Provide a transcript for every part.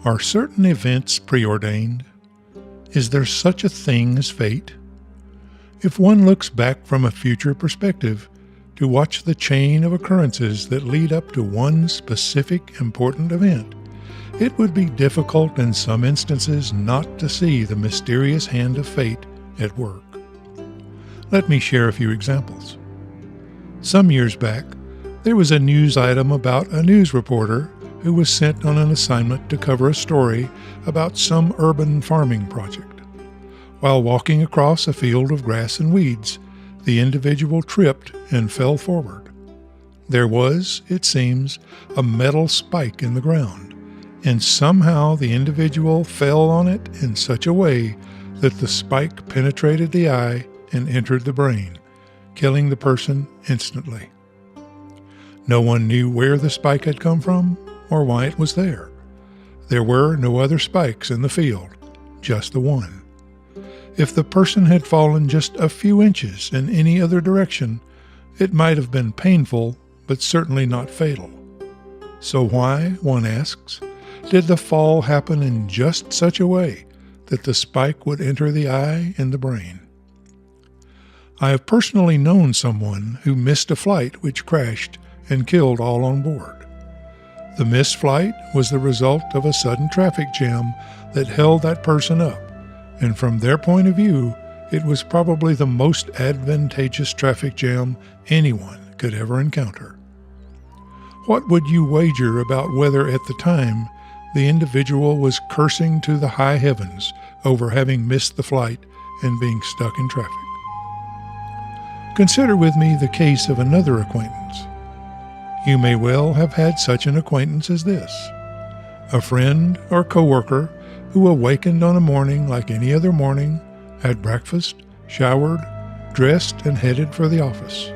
Are certain events preordained? Is there such a thing as fate? If one looks back from a future perspective to watch the chain of occurrences that lead up to one specific important event, it would be difficult in some instances not to see the mysterious hand of fate at work. Let me share a few examples. Some years back, there was a news item about a news reporter who was sent on an assignment to cover a story about some urban farming project. While walking across a field of grass and weeds, the individual tripped and fell forward. There was, it seems, a metal spike in the ground, and somehow the individual fell on it in such a way that the spike penetrated the eye and entered the brain, killing the person instantly. No one knew where the spike had come from or why it was there. There were no other spikes in the field, just the one. If the person had fallen just a few inches in any other direction, it might have been painful, but certainly not fatal. So why, one asks, did the fall happen in just such a way that the spike would enter the eye and the brain? I have personally known someone who missed a flight which crashed and killed all on board. The missed flight was the result of a sudden traffic jam that held that person up, and from their point of view, it was probably the most advantageous traffic jam anyone could ever encounter. What would you wager about whether at the time the individual was cursing to the high heavens over having missed the flight and being stuck in traffic? Consider with me the case of another acquaintance. You may well have had such an acquaintance as this: a friend or coworker who awakened on a morning like any other morning, had breakfast, showered, dressed, and headed for the office.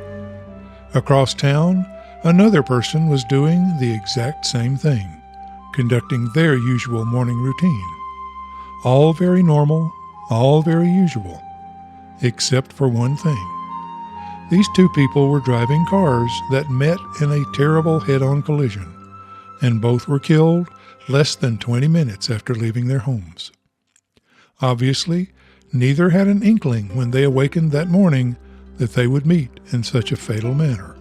Across town, another person was doing the exact same thing, conducting their usual morning routine. All very normal, all very usual, except for one thing. These two people were driving cars that met in a terrible head-on collision, and both were killed less than 20 minutes after leaving their homes. Obviously, neither had an inkling when they awakened that morning that they would meet in such a fatal manner.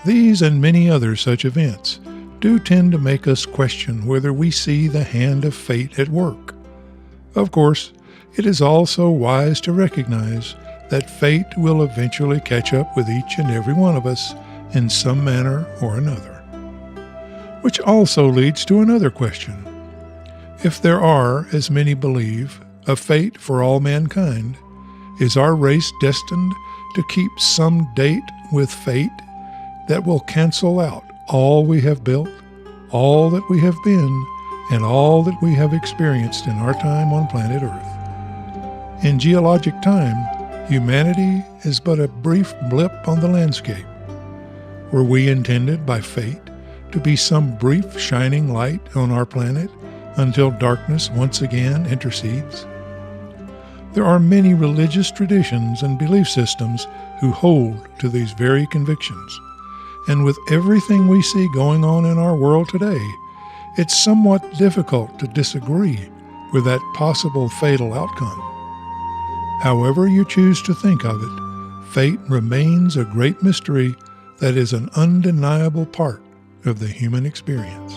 These and many other such events do tend to make us question whether we see the hand of fate at work. Of course, it is also wise to recognize that fate will eventually catch up with each and every one of us in some manner or another. Which also leads to another question. If there are, as many believe, a fate for all mankind, is our race destined to keep some date with fate that will cancel out all we have built, all that we have been, and all that we have experienced in our time on planet Earth? In geologic time, humanity is but a brief blip on the landscape. Were we intended by fate to be some brief shining light on our planet until darkness once again intercedes? There are many religious traditions and belief systems who hold to these very convictions. And with everything we see going on in our world today, it's somewhat difficult to disagree with that possible fatal outcome. However you choose to think of it, fate remains a great mystery that is an undeniable part of the human experience.